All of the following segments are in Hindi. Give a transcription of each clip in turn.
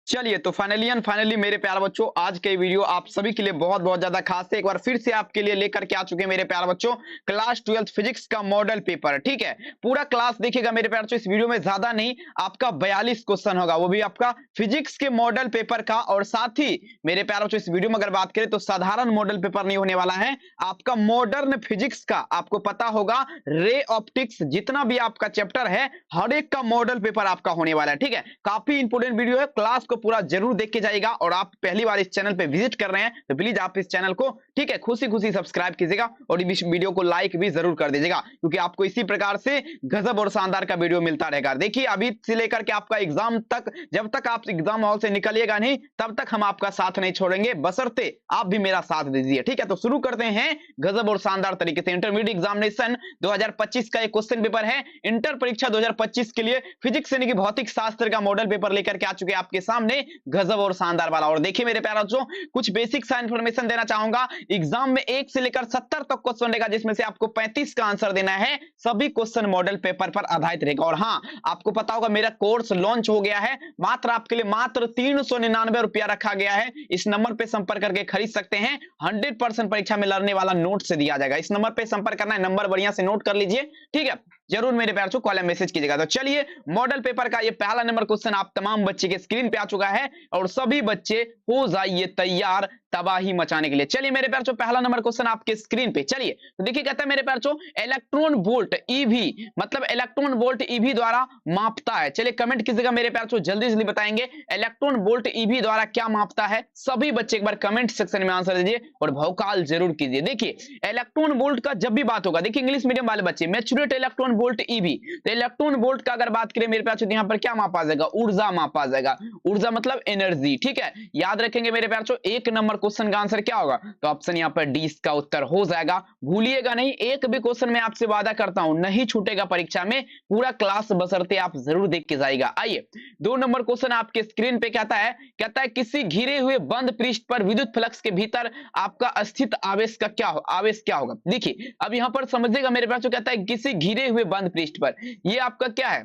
चलिए तो फाइनली मेरे प्यारे बच्चों, आज के वीडियो आप सभी के लिए बहुत बहुत ज्यादा खास है। एक बार फिर से आपके लिए लेकर के आ चुके हैं मेरे प्यारे बच्चों, क्लास 12th फिजिक्स का मॉडल पेपर। ठीक है, पूरा क्लास देखिएगा मेरे प्यारे बच्चों। इस वीडियो में ज्यादा नहीं, आपका 42 क्वेश्चन होगा, वो भी आपका फिजिक्स के मॉडल पेपर का। और साथ ही मेरे प्यारे बच्चों, इस वीडियो में अगर बात करें तो साधारण मॉडल पेपर नहीं होने वाला है, आपका मॉडर्न फिजिक्स का। आपको पता होगा रे ऑप्टिक्स जितना भी आपका चैप्टर है, हर एक का मॉडल पेपर आपका होने वाला है। ठीक है, काफी इंपोर्टेंट वीडियो है, क्लास को पूरा जरूर देख के जाइएगा। और आप पहली बार इस चैनल पे विजिट कर रहे हैं तो प्लीज आप इस चैनल को, ठीक है, खुशी खुशी सब्सक्राइब कीजिएगा और इस वीडियो को लाइक भी जरूर कर दीजिएगा, क्योंकि आपको इसी प्रकार से गजब और शानदार का वीडियो मिलता रहेगा। देखिए, अभी से लेकर के आपका एग्जाम तक, जब तक आप एग्जाम हॉल से निकलिएगा नहीं, तब तक हम आपका साथ नहीं छोड़ेंगे, बशर्ते आप भी मेरा साथ दीजिए। ठीक है, तो शुरू करते हैं गजब और शानदार तरीके से। इंटरमीडिएट एग्जामिनेशन 2025 का एक क्वेश्चन पेपर है। इंटर परीक्षा 2025 के लिए फिजिक्स यानी कि भौतिक शास्त्र का मॉडल पेपर लेकर के आ चुके हैं आपके सामने, गजब और शानदार वाला। और देखिए मेरे प्यारे बच्चों, कुछ बेसिक सा इंफॉर्मेशन देना चाहूंगा। एग्जाम में 1 से लेकर 70 तक क्वेश्चन रहेगा, जिसमें से आपको 35 का आंसर देना है। सभी क्वेश्चन मॉडल पेपर पर आधारित रहेगा। और हाँ, आपको पता होगा मेरा कोर्स लॉन्च हो गया है, मात्र आपके लिए मात्र 399 रुपया रखा गया है। इस नंबर पे संपर्क करके खरीद सकते हैं। 100% परीक्षा में लड़ने वाला नोट से दिया जाएगा। इस नंबर पे संपर्क करना है, नंबर बढ़िया से नोट कर लीजिए। ठीक है, जरूर मेरे प्यार को कॉल मैसेज कीजिएगा। तो चलिए, मॉडल पेपर का ये पहला नंबर क्वेश्चन आप तमाम बच्चे के स्क्रीन पे आ चुका है, और सभी बच्चे हो जाइए तैयार तबाही मचाने के लिए। चलिए मेरे प्यार, पहला नंबर क्वेश्चन आपके स्क्रीन पे। चलिए तो देखिए, कहता है मेरे प्यार, इलेक्ट्रॉन वोल्ट ईवी, मतलब इलेक्ट्रॉन वोल्ट ईवी द्वारा मापता है। चलिए कमेंट कीजिएगा मेरे प्यार, जल्दी जल्दी बताएंगे इलेक्ट्रॉन वोल्ट ईवी द्वारा क्या मापता है। सभी बच्चे एक बार कमेंट सेक्शन में आंसर दीजिए और भौकाल जरूर कीजिए। देखिए, इलेक्ट्रॉन वोल्ट का जब भी बात होगा, देखिए इंग्लिश मीडियम वाले बच्चे, मैच्योरेट इलेक्ट्रॉन वोल्ट ईवी, तो इलेक्ट्रॉन वोल्ट का अगर बात करें मेरे प्यार, यहाँ पर क्या मापा जाएगा? ऊर्जा मापा जाएगा। ऊर्जा मतलब एनर्जी। ठीक है, याद रखेंगे मेरे प्यार, एक नंबर क्वेश्चन का आंसर क्या होगा? तो ऑप्शन यहाँ पर डी इसका उत्तर हो जाएगा। भूलिएगा नहीं, एक भी क्वेश्चन में आपसे वादा करता हूं नहीं छूटेगा परीक्षा में, पूरा क्लास बशर्ते आप जरूर देख के जाइएगा। आइए, 2 नंबर क्वेश्चन आपके स्क्रीन पे कहता है किसी घिरे हुए बंद पृष्ठ पर विद्युत फ्लक्स के भीतर आपका स्थित आवेश क्या होगा? देखिए, अब यहां पर समझिएगा मेरे पास, कहता है किसी घिरे हुए बंद पृष्ठ पर, ये आपका क्या है?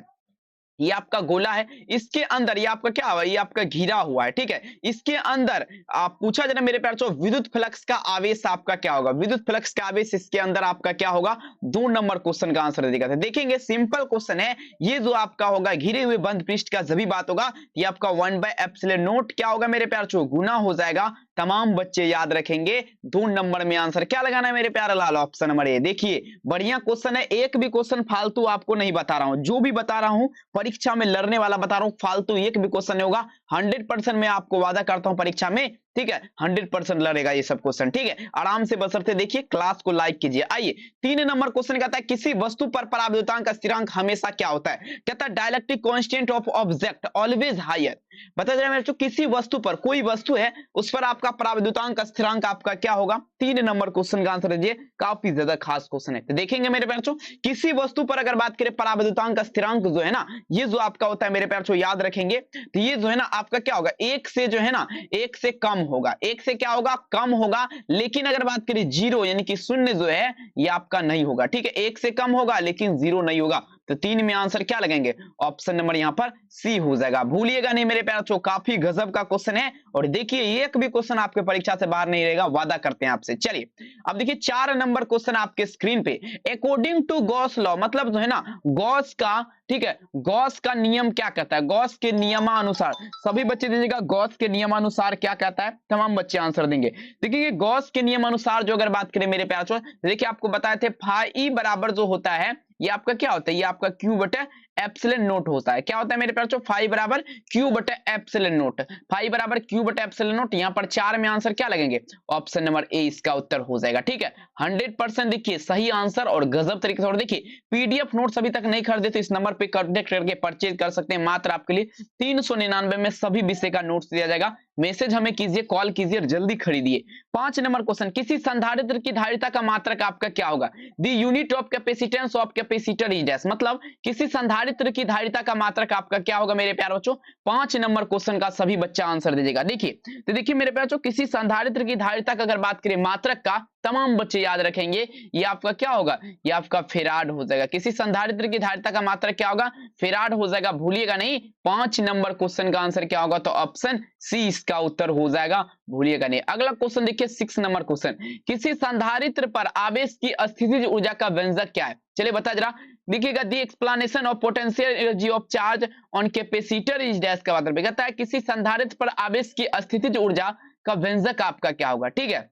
ये आपका गोला है, इसके अंदर ये आपका क्या हुआ? ये आपका घिरा हुआ है। ठीक है, इसके अंदर आप पूछा जाना मेरे प्यार, विद्युत फ्लक्स का आवेश आपका क्या होगा? विद्युत फ्लक्स का आवेश इसके अंदर आपका क्या होगा? 2 नंबर क्वेश्चन का आंसर देगा। देखेंगे, सिंपल क्वेश्चन है ये, जो आपका होगा घिरे हुए बंद पृष्ठ का जब भी बात होगा, ये आपका 1/ε0 क्या होगा मेरे प्यार, गुना हो जाएगा। तमाम बच्चे याद रखेंगे, 2 नंबर में आंसर क्या लगाना है मेरे प्यारे लाल? Option number A. देखिए, बढ़िया क्वेश्चन है, एक भी क्वेश्चन फालतू आपको नहीं बता रहा हूं, जो भी बता रहा हूं परीक्षा में लड़ने वाला बता रहा हूं, फालतू एक भी क्वेश्चन नहीं होगा। 100% मैं आपको वादा करता हूं परीक्षा में, ठीक है, 100% लड़ेगा ये सब क्वेश्चन। ठीक है, आराम से बशर्ते देखिए, क्लास को लाइक कीजिए। आइए, 3 नंबर क्वेश्चन कहता है किसी वस्तु पर पराविद्युतांक का स्थिरांक हमेशा क्या होता है? कहता है dielectric constant of object always higher. बता जा मेरे, किसी वस्तु पर, कोई वस्तु है उस पर आपका पराविद्युतांक का स्थिरांक आपका क्या होगा? 3 नंबर क्वेश्चन का आंसर दीजिए, काफी ज्यादा खास क्वेश्चन है। तो देखेंगे मेरे प्यार, किसी वस्तु पर अगर बात करें पराविद्युतांक का स्थिरांक जो है ना, ये जो आपका होता है मेरे प्यार, याद रखेंगे, तो ये जो है ना आपका क्या होगा? 1 से जो है ना, 1 से कम होगा। 1 से क्या होगा? कम होगा। लेकिन अगर बात करें 0 यानी कि शून्य जो है, ये आपका नहीं होगा। ठीक है, 1 से कम होगा लेकिन 0 नहीं होगा। तो 3 में आंसर क्या लगेंगे? ऑप्शन नंबर यहां पर सी हो जाएगा। भूलिएगा नहीं मेरे प्यार, काफी गजब का क्वेश्चन है। और देखिए, एक भी क्वेश्चन आपके परीक्षा से बाहर नहीं रहेगा, वादा करते हैं आपसे। चलिए, अब देखिए 4 नंबर क्वेश्चन आपके स्क्रीन पे। अकॉर्डिंग टू गॉस लॉ, मतलब जो है ना गॉस का, ठीक है, गॉस का नियम क्या कहता है? गॉस के नियमानुसार, सभी बच्चे दीजिएगा, गॉस के नियमानुसार क्या कहता है? तमाम बच्चे आंसर देंगे। देखिए, गॉस के नियमानुसार जो अगर बात करें मेरे प्यार, देखिए आपको बताए थे फाई बराबर जो होता है, ये आपका क्या होता है? ये आपका क्यू बटे एप्सिलॉन नोट होता है। क्या होता है मेरे प्यार, फाई बराबर क्यू बटे एप्सिलॉन नोट। फाई बराबर क्यू बटे एप्सिलॉन नोट। यहाँ पर 4 में आंसर क्या लगेंगे? ऑप्शन नंबर ए इसका उत्तर हो जाएगा। ठीक है, 100% देखिए सही आंसर और गजब तरीके से। और देखिए, पीडीएफ नोट्स अभी तक नहीं खरीदे तो इस नंबर पे कॉन्टेक्ट करके परचेज कर सकते हैं। मात्र आपके लिए 399 में सभी विषय का नोट्स दिया जाएगा। मैसेज हमें कीजिए, कॉल कीजिए और जल्दी खरीदिए। 5 नंबर क्वेश्चन, किसी संधारित्र की धारिता का मात्रक आपका क्या होगा? The unit of capacitance of capacitor is dash, मतलब किसी संधारित्र की धारिता का मात्रक आपका क्या होगा मेरे प्यारे बच्चों? 5 नंबर क्वेश्चन का सभी बच्चा आंसर दीजिएगा। देखिए, तो देखिए मेरे प्यारे बच्चों, किसी संधारित्र की धारिता का अगर बात करें मात्रक का, तमाम बच्चे याद रखेंगे ये आपका क्या होगा, ये आपका फेराड हो जाएगा। किसी संधारित्र की धारिता का मात्रक क्या होगा, फेराड हो जाएगा, भूलिएगा नहीं। 5 नंबर क्वेश्चन का आंसर क्या होगा, तो ऑप्शन सी इसका उत्तर हो जाएगा, भूलिएगा नहीं। अगला क्वेश्चन देखिए 6 नंबर क्वेश्चन, किसी संधारित्र पर आवेश की स्थितिज ऊर्जा का व्यंजक क्या है। चलिए बता जरा, देखिएगा the explanation of potential energy of charge on capacitor is dash का मतलब कहता है किसी संधारित्र पर आवेश की स्थितिज ऊर्जा का व्यंजक आपका क्या होगा। ठीक है,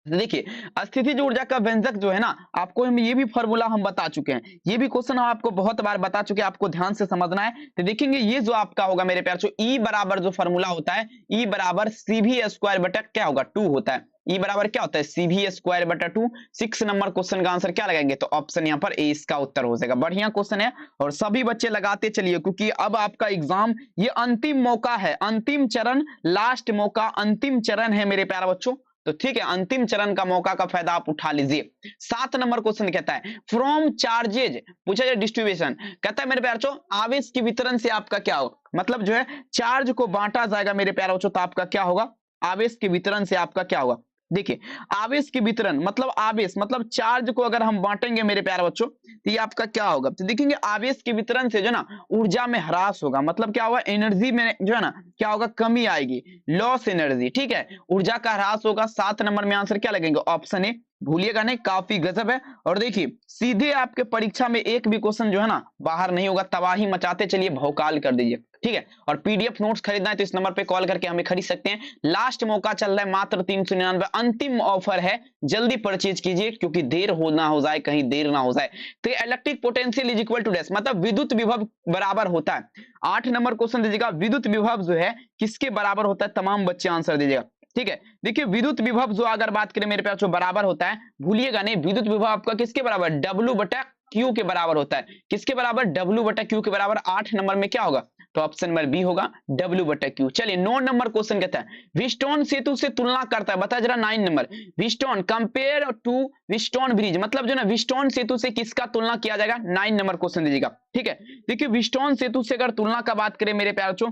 देखिए स्थितिज ऊर्जा का व्यंजक जो है ना, आपको हम ये भी फॉर्मूला हम बता चुके हैं, ये भी क्वेश्चन हम आपको बहुत बार बता चुके हैं, आपको ध्यान से समझना है। तो देखेंगे ये जो आपका होगा मेरे प्यार, ई बराबर जो फॉर्मूला होता है, ई बराबर CV स्क्वायर बटा क्या होगा 2 होता है। ई बराबर क्या होता है, CV स्क्वायर बटा 2। 6 नंबर क्वेश्चन का आंसर क्या लगाएंगे, तो ऑप्शन यहाँ पर ए इसका उत्तर हो जाएगा। बढ़िया क्वेश्चन है और सभी बच्चे लगाते चलिए, क्योंकि अब आपका एग्जाम ये अंतिम मौका है, अंतिम चरण, लास्ट मौका, अंतिम चरण है मेरे प्यारे बच्चों। तो ठीक है, अंतिम चरण का मौका का फायदा आप उठा लीजिए। 7 नंबर क्वेश्चन कहता है फ्रॉम चार्जेज, पूछा जाए डिस्ट्रीब्यूशन, कहता है मेरे प्यारे बच्चों आवेश की वितरण से आपका क्या होगा, मतलब जो है चार्ज को बांटा जाएगा मेरे प्यारे बच्चों, तो आपका क्या होगा, आवेश की वितरण से आपका क्या होगा। देखिए आवेश की वितरण मतलब आवेश मतलब चार्ज को अगर हम बांटेंगे मेरे प्यारे बच्चों, तो ये आपका क्या होगा, तो देखेंगे आवेश की वितरण से जो ना ऊर्जा में ह्रास होगा, मतलब क्या होगा, एनर्जी में जो है ना क्या होगा, कमी आएगी, लॉस एनर्जी। ठीक है, ऊर्जा का ह्रास होगा। 7 नंबर में आंसर क्या लगेंगे, ऑप्शन ए, भूलिएगा नहीं, काफी गजब है। और देखिए सीधे आपके परीक्षा में एक भी क्वेश्चन जो है ना बाहर नहीं होगा, तबाही मचाते चलिए, भौकाल कर दीजिए। ठीक है, और पीडीएफ नोट्स खरीदना है तो इस नंबर पे कॉल करके हमें खरीद सकते हैं। लास्ट मौका चल रहा है, मात्र 399, अंतिम ऑफर है, जल्दी परचेज कीजिए, क्योंकि देर हो ना हो जाए, कहीं देर ना हो जाए। तो electric potential is equal to dash, मतलब विद्युत विभव बराबर होता है। 8 नंबर क्वेश्चन दीजिएगा, विद्युत विभव जो है किसके बराबर होता है, तमाम बच्चे आंसर दीजिएगा। ठीक है, देखिए विद्युत विभव जो अगर बात करें मेरे पास जो बराबर होता है, भूलिएगा नहीं, विद्युत विभव आपका किसके बराबर, W बटा Q के बराबर होता है। किसके बराबर, W बटा Q के बराबर। 8 नंबर में क्या होगा, तो ऑप्शन नंबर बी होगा, W बटा Q। चलिए 9 नंबर क्वेश्चन कहता है व्हीटस्टोन सेतु से तुलना करता है, बता जरा 9 number, Wheatstone compare to Wheatstone bridge, मतलब जो ना व्हीटस्टोन सेतु से किसका तुलना किया जाएगा, 9 नंबर क्वेश्चन दीजिएगा। ठीक है, देखिए व्हीटस्टोन सेतु से अगर तुलना का बात करें मेरे प्यारे बच्चों,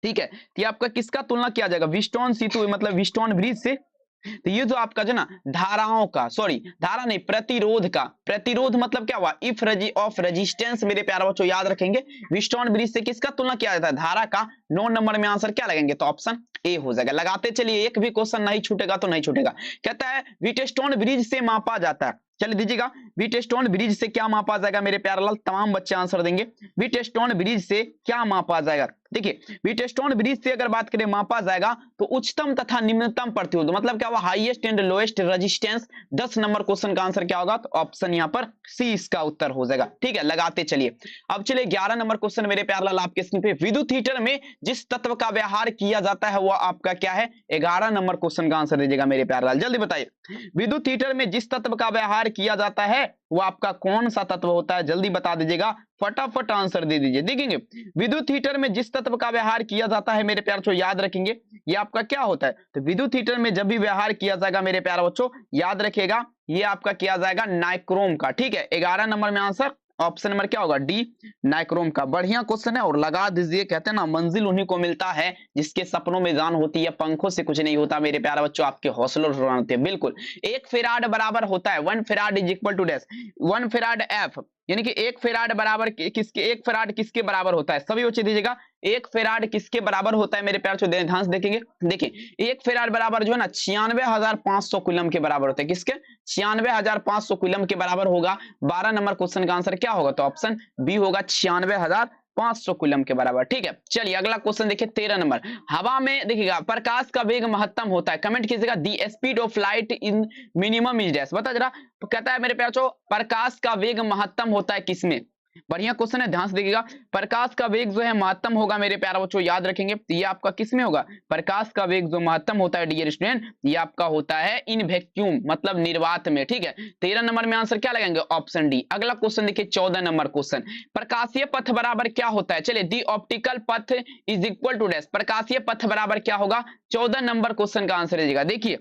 ठीक है, तो ये आपका किसका तुलना किया जाएगा, व्हीटस्टोन सेतु मतलब व्हीटस्टोन ब्रिज से। तो ये जो आपका जो ना धाराओं का, सॉरी धारा नहीं, प्रतिरोध का, प्रतिरोध मतलब क्या हुआ, इफ ऑफ रेजिस्टेंस मेरे प्यारे बच्चों याद रखेंगे। व्हीटस्टोन ब्रिज से किसका तुलना किया जाता है, धारा का। 9 नंबर में आंसर क्या लगेंगे, तो ऑप्शन ए हो जाएगा। लगाते चलिए, एक भी क्वेश्चन नहीं छूटेगा तो नहीं छूटेगा। कहता है व्हीटस्टोन ब्रिज से मापा जाता है, चलिए दीजिएगा, व्हीटस्टोन ब्रिज से क्या मापा जाएगा मेरे प्यारे लाल, तमाम बच्चे आंसर देंगे। व्हीटस्टोन ब्रिज से क्या मापा जाएगा, देखिए व्हीटस्टोन ब्रिज से अगर बात करें मापा जाएगा तो उच्चतम तथा निम्नतम प्रतिरोध, मतलब क्या हुआ, highest and lowest resistance. 10 number question का आंसर क्या होगा, तो ऑप्शन यहां पर सी इसका उत्तर हो जाएगा। ठीक है, लगाते चलिए। अब चलिए 11 नंबर क्वेश्चन मेरे प्यारे लाल आपके स्क्रीन पे, विद्युत हीटर में जिस तत्व का व्यवहार किया जाता है वो आपका क्या है। 11 नंबर क्वेश्चन का आंसर दीजिएगा मेरे प्यारे लाल, जल्दी बताइए। विद्युत हीटर में जिस तत्व का व्यवहार किया जाता है वो आपका कौन सा तत्व होता है, जल्दी बता दीजिएगा, फटाफट आंसर दे दीजिए। देखेंगे विद्युत हीटर में जिस तत्व का व्यवहार किया जाता है मेरे प्यारे बच्चों, याद रखेंगे ये आपका क्या होता है। तो विद्युत हीटर में जब भी व्यवहार किया जाएगा मेरे प्यारे बच्चों, याद रखिएगा ये आपका किया जाएगा नाइक्रोम का। ठीक है, 11 नंबर में आंसर ऑप्शन नंबर क्या होगा, डी, नाइक्रोम का। बढ़िया क्वेश्चन है और लगा दीजिए। कहते हैं ना मंजिल उन्हीं को मिलता है जिसके सपनों में जान होती है, पंखों से कुछ नहीं होता मेरे प्यारे बच्चों, आपके हौसलों से होते हैं। बिल्कुल, 1 फेराड बराबर होता है, 1 farad is equal to dash 1 farad F, यानी कि 1 फेराड बराबर किसके, 1 फेराड किसके बराबर होता है, सभी बच्चे दीजिएगा। 1 फेराड किसके बराबर होता है मेरे प्यारे बच्चों, ध्यान से देखेंगे। देखिए 1 फेराड बराबर जो है ना 96,500 कूलम के बराबर होता है, किसके, 96,500 कूलम के बराबर होगा। 12 नंबर क्वेश्चन का आंसर क्या होगा, तो ऑप्शन बी होगा, 96,500 कूलम के बराबर। ठीक है, चलिए अगला क्वेश्चन देखिए 13 नंबर, हवा में देखिएगा प्रकाश का वेग महत्तम होता है, कमेंट कीजिएगा, the speed of light in minimum is dash, बता जरा। तो कहता है मेरे प्यारे बच्चों प्रकाश का वेग महत्तम होता है किसमें, बढ़िया क्वेश्चन है, ध्यान से देखिएगा। प्रकाश का वेग जो है महत्तम होगा मेरे प्यारे बच्चों, याद रखेंगे। तो ये आपका किसमें होगा, प्रकाश का वेग जो महत्तम होता है डियर स्टूडेंट, ये आपका होता है इन वैक्यूम मतलब निर्वात में। ठीक है, 13 नंबर में आंसर क्या लगाएंगे, ऑप्शन डी। अगला क्वेश्चन देखिए 14 नंबर क्वेश्चन, प्रकाशीय पथ बराबर क्या होता है, चलिए दी ऑप्टिकल पथ इज इक्वल टू डैश, प्रकाशीय पथ बराबर क्या होगा। 14 नंबर क्वेश्चन का आंसर दीजिएगा। देखिए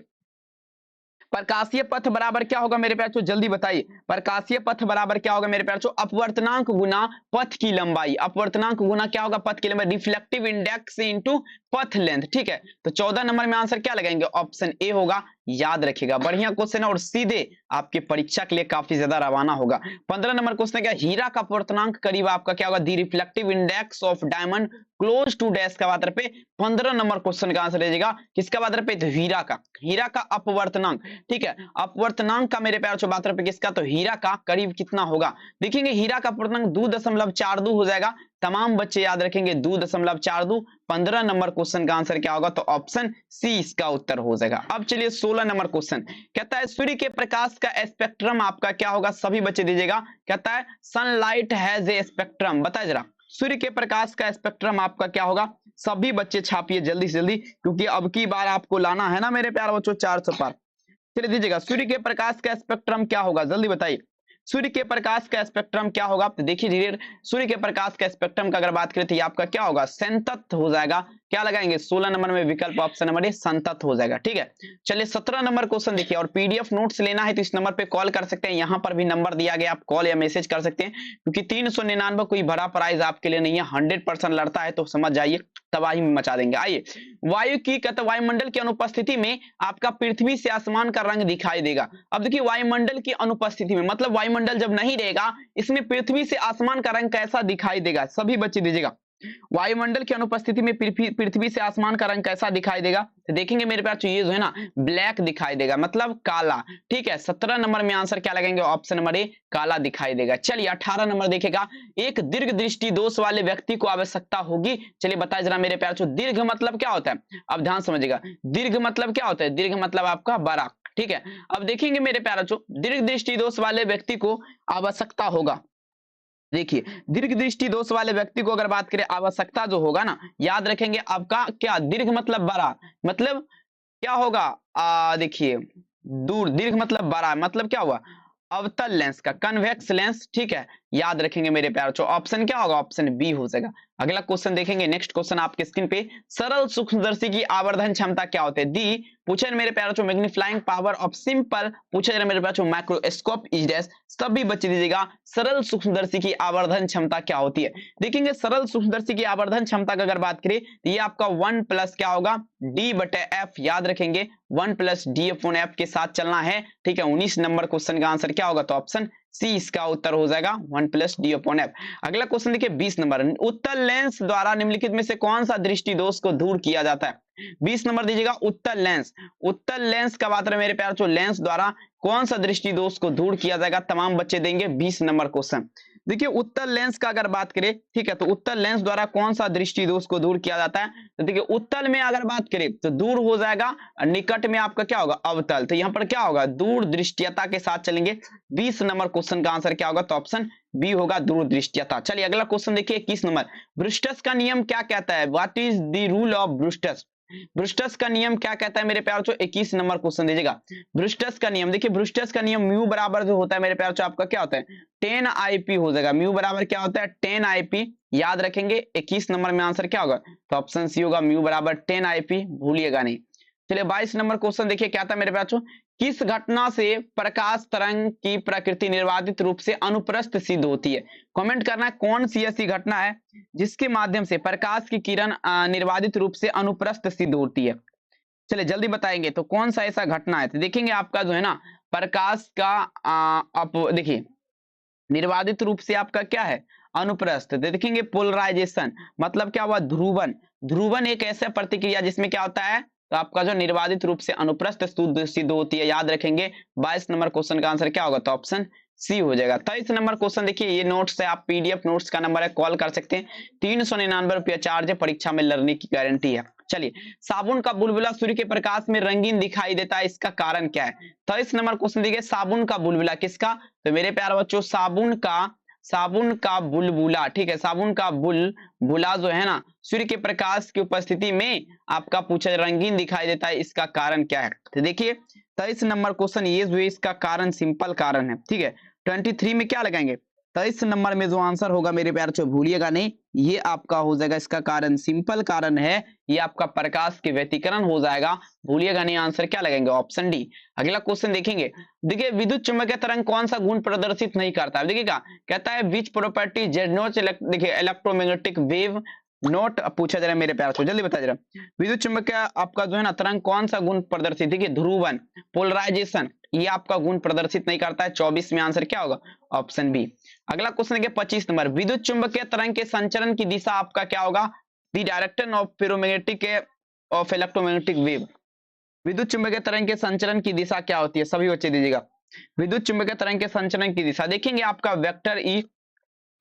प्रकाशीय पथ बराबर क्या होगा मेरे प्यारे, जल्दी बताइए। प्रकाशीय पथ बराबर क्या होगा मेरे प्यारे, अपवर्तनांक गुना पथ की लंबाई, अपवर्तनांक गुना क्या होगा, पथ की लंबाई, रिफ्लेक्टिव इंडेक्स इनटू पथ लेंथ। ठीक है, तो 14 नंबर में आंसर क्या लगाएंगे, ऑप्शन ए होगा, याद रखिएगा, बढ़िया क्वेश्चन है और सीधे आपके परीक्षा के लिए काफी ज्यादा रवाना होगा। 15 नंबर क्वेश्चन क्या, हीरा का पूर्णांक करीब आपका क्या होगा, the reflective index of diamond close to dash का बात पे 15 नंबर क्वेश्चन का आंसर रहेगा किसका बात पे, तो हीरा का अपवर्तनांक, ठीक है, अपवर्तनांक का मेरे प्यार बात पे किसका, तो हीरा का करीब कितना होगा, देखेंगे हीरा का पूर्णांक 2.42 हो जाएगा। तमाम बच्चे याद रखेंगे 2.42। 15 नंबर क्वेश्चन का आंसर क्या होगा, तो ऑप्शन सी इसका उत्तर हो जाएगा। अब चलिए 16 नंबर क्वेश्चन कहता है सूर्य के प्रकाश का स्पेक्ट्रम आपका क्या होगा, सभी बच्चे दीजिएगा, कहता है सनलाइट हैज ए स्पेक्ट्रम, बताए जरा सूर्य के प्रकाश का स्पेक्ट्रम आपका क्या होगा, सभी बच्चे छापिए जल्दी से जल्दी, क्योंकि अब की बार आपको लाना है ना मेरे प्यारे बच्चों 400 पार। चलिए दीजिएगा सूर्य के प्रकाश का स्पेक्ट्रम क्या होगा, जल्दी बताइए सूर्य के प्रकाश का स्पेक्ट्रम क्या होगा, तो देखिए धीरे सूर्य के प्रकाश का स्पेक्ट्रम का अगर बात करें तो आपका क्या होगा, संतत हो जाएगा, क्या लगाएंगे 16 नंबर में विकल्प ऑप्शन नंबर ए संतत हो जाएगा, ठीक है। चलिए 17 नंबर क्वेश्चन देखिए, और पीडीएफ नोट्स लेना है तो इस नंबर पे कॉल कर सकते हैं, यहां पर भी नंबर दिया गया, आप कॉल या मैसेज कर सकते हैं, क्योंकि 399 कोई बड़ा प्राइज आपके लिए नहीं है, 100% लड़ता है तो समझ जाइए तबाही मचा देंगे। आइए वायु की वायुमंडल की अनुपस्थिति में आपका पृथ्वी से आसमान का रंग दिखाई देगा। अब देखिए वायुमंडल की अनुपस्थिति में मतलब वायुमंडल जब नहीं रहेगा, इसमें पृथ्वी से आसमान का रंग कैसा दिखाई देगा, सभी बच्चे दीजिएगा वायुमंडल की अनुपस्थिति में पृथ्वी से आसमान का रंग कैसा दिखाई देगा, तो देखेंगे मेरे पास ये जो है ना ब्लैक दिखाई देगा, मतलब काला, ठीक है। 17 नंबर में आंसर क्या लगेंगे, ऑप्शन नंबर ए काला दिखाई देगा। चलिए 18 नंबर देखेगा, एक दीर्घ दृष्टि दोष वाले व्यक्ति को आवश्यकता होगी, चलिए बताए जरा मेरे प्यार, दीर्घ मतलब क्या होता है, अब ध्यान समझिएगा, दीर्घ मतलब क्या होता है, दीर्घ मतलब आपका बड़ा, ठीक है। अब देखेंगे मेरे प्यार बच्चों, दीर्घ दृष्टि दोष वाले व्यक्ति को आवश्यकता होगा, देखिए दीर्घ दृष्टि दोष वाले व्यक्ति को अगर बात करें आवश्यकता जो होगा ना, याद रखेंगे आपका क्या, दीर्घ मतलब बड़ा, मतलब क्या होगा, देखिए दूर, दीर्घ मतलब बड़ा, मतलब क्या हुआ, अवतल लेंस का, कन्वेक्स लेंस, ठीक है, याद रखेंगे मेरे प्यार बच्चों, ऑप्शन क्या होगा, ऑप्शन बी हो जाएगा। अगला क्वेश्चन देखेंगे, नेक्स्ट क्वेश्चन आपके स्क्रीन पे, सरल सूक्ष्मदर्शी की आवर्धन क्षमता क्या होती है, दी पूछे मेरे प्यार बच्चों मैग्नीफाइंग पावर ऑफ सिंपल, पूछे मेरे प्यार बच्चों माइक्रोस्कोप इज डैश, सभी बच्चे दीजिएगा सरल सूक्ष्मदर्शी की आवर्धन क्षमता क्या होती है। देखेंगे सरल सूक्ष्मदर्शी की आवर्धन क्षमता की अगर बात करें तो ये आपका 1 प्लस क्या होगा, डी बटे एफ, याद रखेंगे 1 प्लस डी अपॉन एफ के साथ चलना है, ठीक है। 19 नंबर क्वेश्चन का आंसर क्या होगा, तो ऑप्शन सी इसका उत्तर हो जाएगा 1 प्लस डी अपॉन एफ। अगला क्वेश्चन देखिए 20 नंबर, उत्तल लेंस द्वारा निम्नलिखित में से कौन सा दृष्टि दोष को दूर किया जाता है, 20 नंबर दीजिएगा, उत्तल लेंस, उत्तल लेंस का बात रहे मेरे प्यार जो लेंस द्वारा कौन सा दृष्टि दोष को दूर किया जाएगा, तमाम बच्चे देंगे 20 नंबर क्वेश्चन। देखिए उत्तल लेंस का अगर बात करें, ठीक है, तो उत्तल लेंस द्वारा कौन सा दृष्टि दोष को दूर किया जाता है, तो देखिए उत्तल में अगर बात करें तो दूर हो जाएगा, निकट में आपका क्या होगा, अवतल, तो यहाँ पर क्या होगा, दूर दृष्टियता के साथ चलेंगे। 20 नंबर क्वेश्चन का आंसर क्या होगा, तो ऑप्शन बी होगा दूर दृष्टियता। चलिए अगला क्वेश्चन देखिए 21 नंबर, ब्रुस्टस का नियम क्या कहता है, what is the rule of Brewster's, Brewster's का नियम क्या कहता है मेरे प्यार बच्चों, 21 नंबर क्वेश्चन दीजिएगा। ब्रुस्टस का नियम, देखिए ब्रुस्टस का नियम म्यू बराबर जो होता है मेरे प्यार बच्चों आपका क्या होता है 10 आईपी हो जाएगा, म्यू बराबर क्या होता है 10 आईपी, याद रखेंगे 21 नंबर में आंसर क्या होगा, तो ऑप्शन सी होगा म्यू बराबर 10 आईपी, भूलिएगा नहीं। चलिए 22 नंबर क्वेश्चन देखिए क्या था मेरे बच्चों, किस घटना से प्रकाश तरंग की प्रकृति निर्वाधित रूप से अनुप्रस्थ सिद्ध होती है, कमेंट करना है कौन सी ऐसी घटना है जिसके माध्यम से प्रकाश की किरण निर्वाधित रूप से अनुप्रस्थ सिद्ध होती है। चलिए जल्दी बताएंगे तो कौन सा ऐसा घटना है, तो देखेंगे आपका जो है ना प्रकाश का आप देखिए निर्वाधित रूप से आपका क्या है अनुप्रस्थ, देखेंगे पोलराइजेशन, मतलब क्या हुआ ध्रुवन, ध्रुवन एक ऐसा प्रतिक्रिया जिसमें क्या होता है, तो आपका जो निर्वाधित रूप से अनुप्रस्थ सिद्ध होती है, याद रखेंगे। 22 नंबर क्वेश्चन का आंसर क्या होगा, तो ऑप्शन सी हो जाएगा। 23 नंबर क्वेश्चन देखिए, ये नोट्स है, आप पीडीएफ नोट्स का नंबर है, कॉल कर सकते हैं, 399 रुपया चार्ज है, परीक्षा में लड़ने की गारंटी है। चलिए साबुन का बुलबुला सूर्य के प्रकाश में रंगीन दिखाई देता है, इसका कारण क्या है। 23 नंबर क्वेश्चन देखिए, साबुन का बुलबुला किसका, तो मेरे प्यारे बच्चों साबुन का बुलबुला, ठीक है, साबुन का बुलबुला जो है ना सूर्य के प्रकाश की उपस्थिति में आपका पूछा रंगीन दिखाई देता है, इसका कारण क्या है। तो देखिए 23 नंबर क्वेश्चन ये जो है इसका कारण सिंपल कारण है, ठीक है। 23 में क्या लगाएंगे, 23 नंबर में जो आंसर होगा मेरे प्यार बच्चों भूलिएगा नहीं, ये आपका हो जाएगा, इसका कारण सिंपल कारण है, ये आपका प्रकाश के व्यतिकरण हो जाएगा, भूलिएगा नहीं, आंसर क्या लगेंगे, ऑप्शन डी। अगला क्वेश्चन देखेंगे, देखिए विद्युत चुम्बकीय तरंग कौन सा गुण प्रदर्शित नहीं करता है, देखिएगा कहता है विच प्रॉपर्टी जेड नॉट, देखिए इलेक्ट्रोमैग्नेटिक वेव नोट पूछा जा रहा है मेरे प्यार को, जल्दी बता जरा। विद्युत चुम्बकीय आपका जो है ना तरंग कौन सा गुण प्रदर्शित, देखिए ध्रुवन, पोलराइजेशन, ये आपका गुण प्रदर्शित नहीं करता है। 24 में आंसर क्या होगा, ऑप्शन बी। अगला क्वेश्चन देखिए 25 नंबर, विद्युत चुम्बकीय तरंग के संचरण की दिशा आपका क्या होगा, the direction of ferromagnetic of electromagnetic wave. विद्युत चुम्बकीय तरंग के संचरण की दिशा क्या होती है, सभी बच्चे दीजिएगा। विद्युत चुम्बकीय तरंग के संचरण की दिशा देखेंगे आपका वेक्टर ई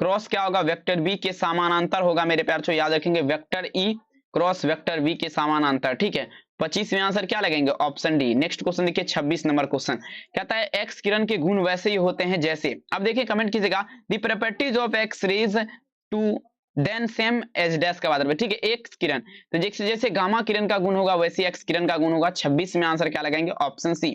क्रॉस क्या होगा, वेक्टर बी के समानांतर होगा मेरे प्यार, याद रखेंगे vector E cross vector B के समानांतर, ठीक है। 25 में आंसर क्या लगेंगे, ऑप्शन डी। नेक्स्ट क्वेश्चन देखिए 26 नंबर क्वेश्चन कहता है एक्स किरण के गुण वैसे ही होते हैं जैसे, अब देखिए कमेंट कीजिएगा, the properties of X rays to then same as dash का बाद, ठीक है। एक्स किरण तो जैसे गामा किरण का गुण होगा वैसे एक्स किरण का गुण होगा। 26 में आंसर क्या लगाएंगे, ऑप्शन सी।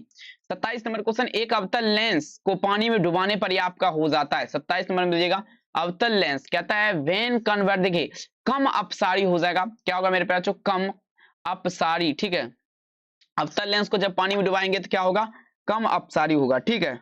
27 नंबर क्वेश्चन, एक अवतल लेंस को पानी में डुबाने पर यह आपका हो जाता है। 27 नंबर में दीजिएगा, अवतल लेंस कहता है वेन कन्वर्ट, देखिए कम अपसारी हो जाएगा, क्या होगा मेरे प्यार, कम अपसारी, ठीक है। अवतल लेंस को जब पानी में डुबाएंगे तो क्या होगा, कम अपसारी होगा, ठीक है।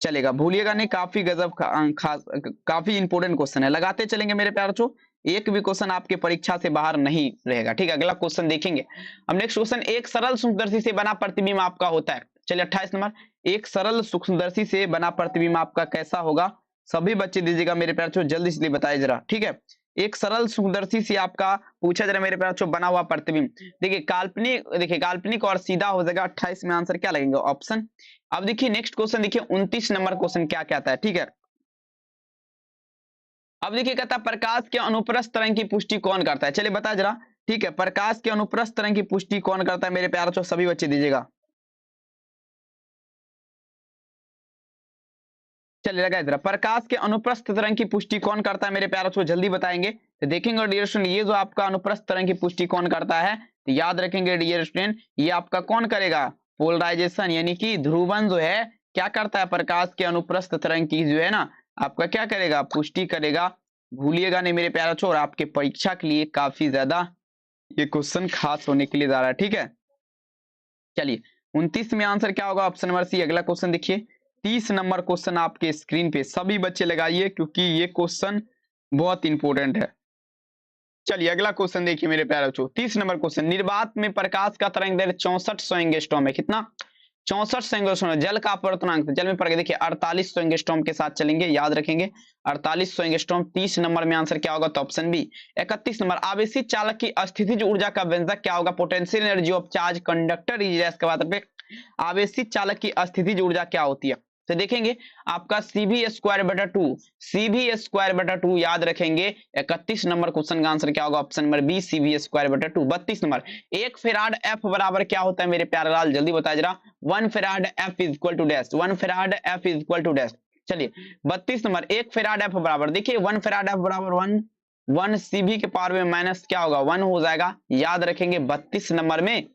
चलेगा, भूलिएगा नहीं, काफी गजब खास काफी इंपोर्टेंट क्वेश्चन है, लगाते चलेंगे मेरे प्यार बच्चों, एक भी क्वेश्चन आपके परीक्षा से बाहर नहीं रहेगा, ठीक है। अगला क्वेश्चन देखेंगे अब, नेक्स्ट क्वेश्चन, एक सरल सूक्ष्मदर्शी से बना प्रतिबिंब आपका होता है। चलिए 28 नंबर, एक सरल सूक्ष्मदर्शी से बना प्रतिबिंब आपका कैसा होगा, सभी बच्चे दीजिएगा मेरे प्यार बच्चों, जल्दी से बताइए जरा, ठीक है। एक सरल सूक्ष्मदर्शी से आपका पूछा जरा मेरे प्यार बच्चों बना हुआ प्रतिबिंब, देखिए काल्पनिक और सीधा हो जाएगा। 28 में आंसर क्या लगेंगे, ऑप्शन। अब देखिए नेक्स्ट क्वेश्चन देखिए 29 नंबर क्वेश्चन क्या कहता है, ठीक है। अब देखिए कहता है प्रकाश के अनुप्रस्थ तरंग की पुष्टि कौन करता है, चलिए बता जरा, ठीक है। प्रकाश के अनुप्रस्थ तरंग की पुष्टि कौन करता है मेरे प्यार बच्चों, सभी बच्चे दीजिएगा। चलिए लगा इधर, प्रकाश के अनुप्रस्थ तरंग की पुष्टि कौन करता है मेरे प्यार बच्चों, जल्दी बताएंगे तो देखेंगे। और डियर स्टूडेंट, ये जो आपका अनुप्रस्थ तरंग की पुष्टि कौन करता है, तो याद रखेंगे डियर स्टूडेंट, ये आपका कौन करेगा, पोलराइजेशन, यानी कि ध्रुवन जो है क्या करता है, प्रकाश के अनुप्रस्थ तरंग की जो है ना आपका क्या करेगा, पुष्टि करेगा। भूलिएगा नहीं मेरे प्यार बच्चों, और आपके परीक्षा के लिए काफी ज्यादा ये क्वेश्चन खास होने के लिए जा रहा है, ठीक है। चलिए 29 में आंसर क्या होगा, ऑप्शन नंबर सी। अगला क्वेश्चन देखिए 30 नंबर क्वेश्चन आपके स्क्रीन पे, सभी बच्चे लगाइए क्योंकि ये क्वेश्चन बहुत इंपॉर्टेंट है। चलिए अगला क्वेश्चन देखिए मेरे प्यारे बच्चों, 30 नंबर क्वेश्चन, निर्वात में प्रकाश का तरंग दैर्ध्य 6400 एंगस्ट्रॉम है, कितना, 6400 एंगस्ट्रॉम। जल का अपवर्तनांक, जल में पड़ गया देखिए 4800 एंगस्ट्रॉम के साथ चलेंगे, याद रखेंगे 4800 एंगस्ट्रॉम। 30 नंबर में आंसर क्या होगा, तो ऑप्शन बी। 31 नंबर, आवेशित चालक की स्थितिज ऊर्जा का व्यंजक क्या होगा, potential energy of charge conductor is के बाद पे आवेशित चालक की स्थितिज ऊर्जा क्या होती है, तो देखेंगे आपका CV²/2, CV²/2 याद रखेंगे। 31 नंबर क्वेश्चन का आंसर क्या होगा, option number B, CV²/2। 32 number, एक फेराड F बराबर क्या होता है मेरे प्यारे लाल, जल्दी बताया जरा। 1 farad F is equal to dash, 1 farad F is equal to dash. चलिए 32 नंबर, एक फेराड F बराबर, देखिए 1 फेराड F बराबर 1 CV के पावर में माइनस क्या होगा, 1 हो जाएगा, याद रखेंगे। 32 नंबर में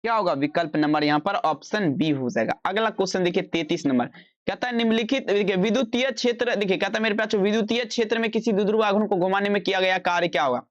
क्या होगा, विकल्प नंबर यहाँ पर ऑप्शन बी हो जाएगा। अगला क्वेश्चन देखिए 33 नंबर, कहता है निम्नलिखित, देखिए विद्युतीय क्षेत्र, देखिए कहता है मेरे पास विद्युतीय क्षेत्र में किसी द्विध्रुव आघूर्ण को घुमाने में किया गया कार्य क्या होगा।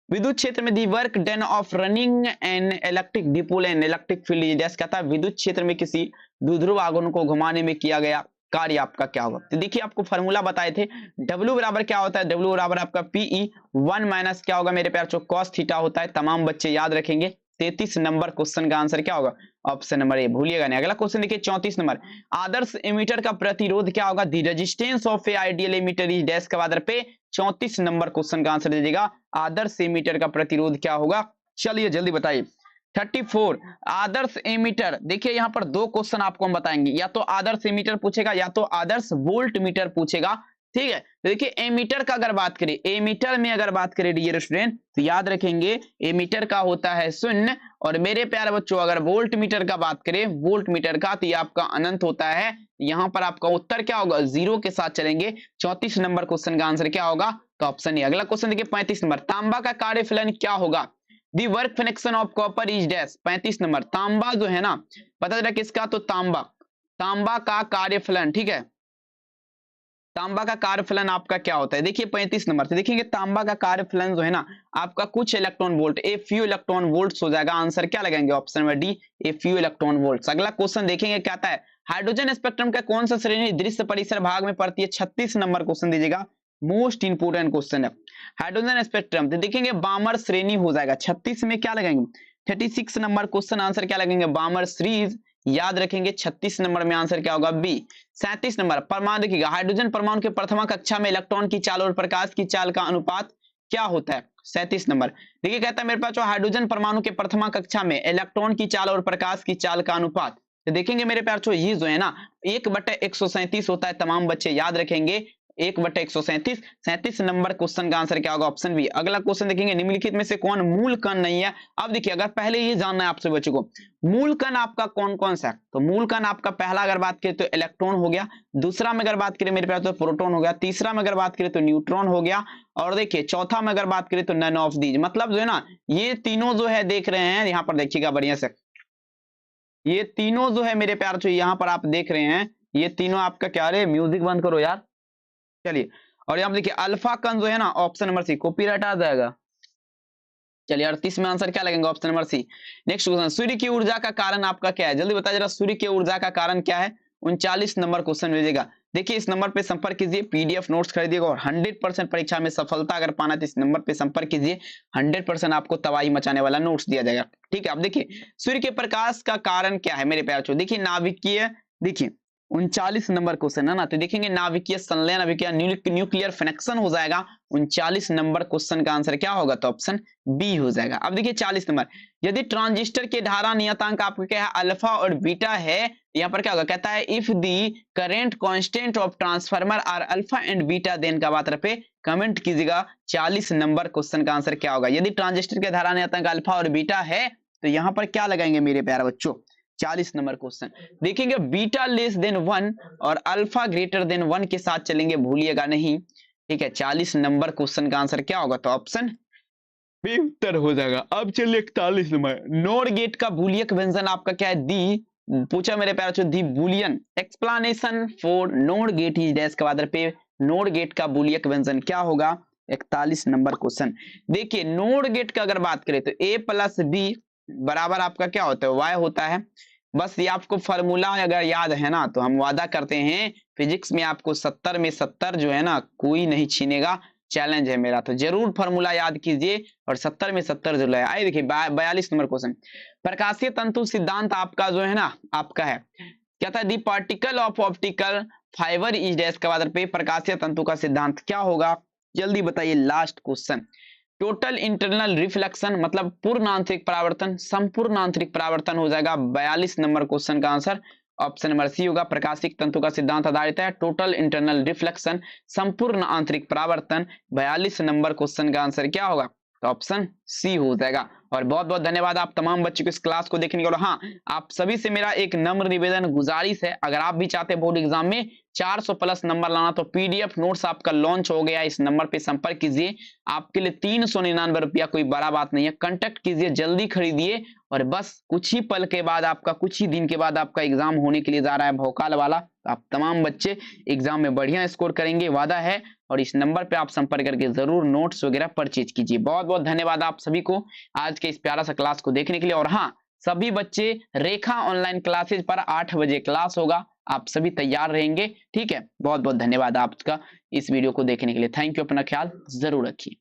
विद्युत क्षेत्र में the work done of running an electric dipole and electric field dash, कहता है विद्युत क्षेत्र में किसी द्विध्रुव आघूर्ण को घुमाने में किया गया कार्य आपका क्या होगा। तो देखिए आपको फॉर्मूला बताए थे, W बराबर क्या होता है, W बराबर आपका PE 1 माइनस क्या होगा मेरे प्यार चो cos थीटा होता है, तमाम बच्चे याद रखेंगे। 33 नंबर क्वेश्चन का आंसर क्या होगा, ऑप्शन नंबर ए, भूलिएगा नहीं। अगला क्वेश्चन देखिए 34 नंबर, आदर्श एमीटर का प्रतिरोध क्या होगा, the resistance of a ideal ammeter is dash के बाद पे 34 नंबर क्वेश्चन का आंसर दीजिएगा, आदर्श एमीटर का प्रतिरोध क्या होगा। चलिए जल्दी बताइए। 34 आदर्श एमीटर, देखिए यहाँ पर दो क्वेश्चन आपको हम बताएंगे, या तो आदर्श एमीटर पूछेगा या तो आदर्श वोल्ट मीटर पूछेगा, ठीक है। तो देखिए एमीटर का अगर बात करें, एमीटर में अगर बात करें डियर स्टूडेंट, तो याद रखेंगे एमीटर का होता है 0, और मेरे प्यारे बच्चों अगर वोल्ट मीटर का बात करें, वोल्ट मीटर का, तो ये आपका अनंत होता है। यहाँ पर आपका उत्तर क्या होगा, 0 के साथ चलेंगे। 34 नंबर क्वेश्चन का आंसर क्या होगा, तो ऑप्शन ए। अगला क्वेश्चन देखिए 35 नंबर, तांबा का कार्यफलन क्या होगा, the work fraction of copper is dash. 35 number, तांबा जो है ना, पता चला किसका, तो तांबा का कार्यफलन, ठीक है, तांबा का कार्यफलन आपका क्या होता है। देखिए 35 नंबर से देखेंगे, तांबा का कार्यफलन जो है ना आपका कुछ electron volt, a few electron volts हो जाएगा। आंसर क्या लगाएंगे, option number D, a few electron volts. अगला क्वेश्चन देखेंगे क्या आता है, हाइड्रोजन स्पेक्ट्रम का कौन सा श्रेणी दृश्य परिसर भाग में पड़ती है? 36 नंबर क्वेश्चन दीजिएगा, मोस्ट इंपोर्टेंट क्वेश्चन है। हाइड्रोजन स्पेक्ट्रम तो देखेंगे बामर श्रेणी हो जाएगा। 36 में क्या लगाएंगे? 36 नंबर क्वेश्चन आंसर क्या लगेंगे? बामर सीरीज। याद रखेंगे 36 नंबर में आंसर क्या होगा? बी। 37 नंबर परमाणु देखिएगा, हाइड्रोजन परमाणु के प्रथमा कक्षा में इलेक्ट्रॉन की चाल और प्रकाश की चाल का अनुपात क्या होता है? 37 नंबर देखिए कहता है मेरे पास जो हाइड्रोजन परमाणु के प्रथमा कक्षा में इलेक्ट्रॉन की चाल और प्रकाश की चाल का अनुपात, तो देखेंगे मेरे प्यार छो ये जो है ना 1/137 होता है। तमाम बच्चे याद रखेंगे 1/137। 37 नंबर क्वेश्चन का आंसर क्या होगा? Option B. अगला क्वेश्चन देखेंगे निम्नलिखित में से कौन मूल कण नहीं है? अब देखिए अगर पहले ये जानना है आपसे बच्चों को मूल कण आपका कौन कौन सा है, तो मूल कण आपका पहला अगर बात करें तो इलेक्ट्रॉन हो गया, दूसरा में अगर बात करें मेरे प्यार तो प्रोटॉन हो गया, तीसरा में अगर बात करें तो न्यूट्रॉन हो गया, और देखिए चौथा में अगर बात करें तो नन ऑफ दीज। मतलब जो है ना ये तीनों जो है देख रहे हैं यहाँ पर देखिएगा बढ़िया से, ये तीनों जो है मेरे प्यार जो यहाँ पर आप देख रहे हैं ये तीनों आपका क्या रे, म्यूजिक बंद करो यार, चलिए। और यहाँ देखिए अल्फा कण जो है ना ऑप्शन नंबर सी, कॉपीराइट आ जाएगा। चलिए 38 में आंसर क्या लगेगा? Option number C. Next question, सूर्य की ऊर्जा का कारण आपका क्या है? जल्दी बताइए जरा, सूर्य की ऊर्जा का कारण क्या है? 39 नंबर क्वेश्चन भेजिएगा। देखिए इस नंबर पे संपर्क कीजिए, पीडीएफ नोट्स खरीदिएगा और 100% परीक्षा में सफलता अगर पाना तो इस नंबर पे संपर्क कीजिए, 100% आपको तबाही मचाने वाला नोट्स दिया जाएगा। ठीक है, अब देखिए सूर्य के प्रकाश का कारण क्या है मेरे प्यारे? देखिए नाभिकीय, देखिए 39 नंबर क्वेश्चन है ना, तो देखेंगे नाभिकीय संलयन अभिक्रिया न्यूक्लियर फिनेक्शन हो जाएगा। 39 नंबर क्वेश्चन का आंसर क्या होगा? तो ऑप्शन बी हो जाएगा। अब देखिए 40 नंबर, यदि ट्रांजिस्टर के धारा नियतांक आपका क्या है? अल्फा और बीटा है, यहाँ पर क्या होगा? कहता है if the current constant of transformer are alpha and beta then का बात पे कमेंट कीजिएगा। 40 नंबर क्वेश्चन का आंसर क्या होगा? यदि ट्रांजिस्टर के धारा नियतांक अल्फा और बीटा है तो यहाँ पर क्या लगाएंगे मेरे प्यारे बच्चों? 40 नंबर क्वेश्चन देखेंगे बीटा लेस देन 1 और अल्फा ग्रेटर देन 1 के साथ चलेंगे, भूलिएगा नहीं। ठीक है, 40 नंबर क्वेश्चन का आंसर क्या होगा? तो ऑप्शन बी उत्तर हो जाएगा। अब चलिए 41 नंबर, नोर गेट का बूलियन व्यंजन आपका क्या है? दी पूछा मेरे प्यारे, the Boolean explanation for NOR gate is dash के बाद पे नोर गेट का बूलियन व्यंजन क्या होगा? 41 नंबर क्वेश्चन देखिए नोर गेट का अगर बात करें तो a प्लस बी बराबर आपका क्या होता है? y होता है। बस ये आपको फॉर्मूला अगर याद है ना तो हम वादा करते हैं फिजिक्स में आपको 70 में 70 जो है ना कोई नहीं छीनेगा, चैलेंज है मेरा। तो जरूर फॉर्मूला याद कीजिए और 70 में 70 जो है। आइए देखिए 42 नंबर क्वेश्चन, प्रकाशीय तंतु सिद्धांत आपका जो है ना आपका है क्या था? दी particle of optical fibre is dash के बाद पे प्रकाशीय तंतु का सिद्धांत क्या होगा? जल्दी बताइए। Last question, total internal reflection मतलब पूर्ण आंतरिक परावर्तन, संपूर्ण आंतरिक परावर्तन हो जाएगा। 42 नंबर क्वेश्चन का आंसर ऑप्शन नंबर सी होगा। प्रकाशिक तंतु का सिद्धांत आधारित है टोटल इंटरनल रिफ्लेक्शन, संपूर्ण आंतरिक परावर्तन। 42 नंबर क्वेश्चन का आंसर क्या होगा? तो ऑप्शन सी हो जाएगा। और बहुत बहुत धन्यवाद आप तमाम बच्चों को इस क्लास को देखने के लिए। हाँ, आप सभी से मेरा एक नम्र निवेदन गुजारिश है, अगर आप भी चाहते हैं बोर्ड एग्जाम में 400 प्लस नंबर लाना तो पीडीएफ नोट्स आपका लॉन्च हो गया, इस नंबर पे संपर्क कीजिए। आपके लिए 399 रुपया कोई बड़ा बात नहीं है, कांटेक्ट कीजिए, जल्दी खरीदिए। और बस कुछ ही पल के बाद आपका, कुछ ही दिन के बाद आपका एग्जाम होने के लिए जा रहा है भोकाल वाला। आप तमाम बच्चे एग्जाम में बढ़िया स्कोर करेंगे, वादा है। और इस नंबर पे आप संपर्क करके जरूर नोट्स वगैरह परचेज कीजिए। बहुत बहुत धन्यवाद आप सभी को आज के इस प्यारा सा क्लास को देखने के लिए। और हाँ, सभी बच्चे रेखा ऑनलाइन क्लासेज पर 8 बजे क्लास होगा, आप सभी तैयार रहेंगे। ठीक है, बहुत बहुत धन्यवाद आपका इस वीडियो को देखने के लिए। थैंक यू, अपना ख्याल जरूर रखिए।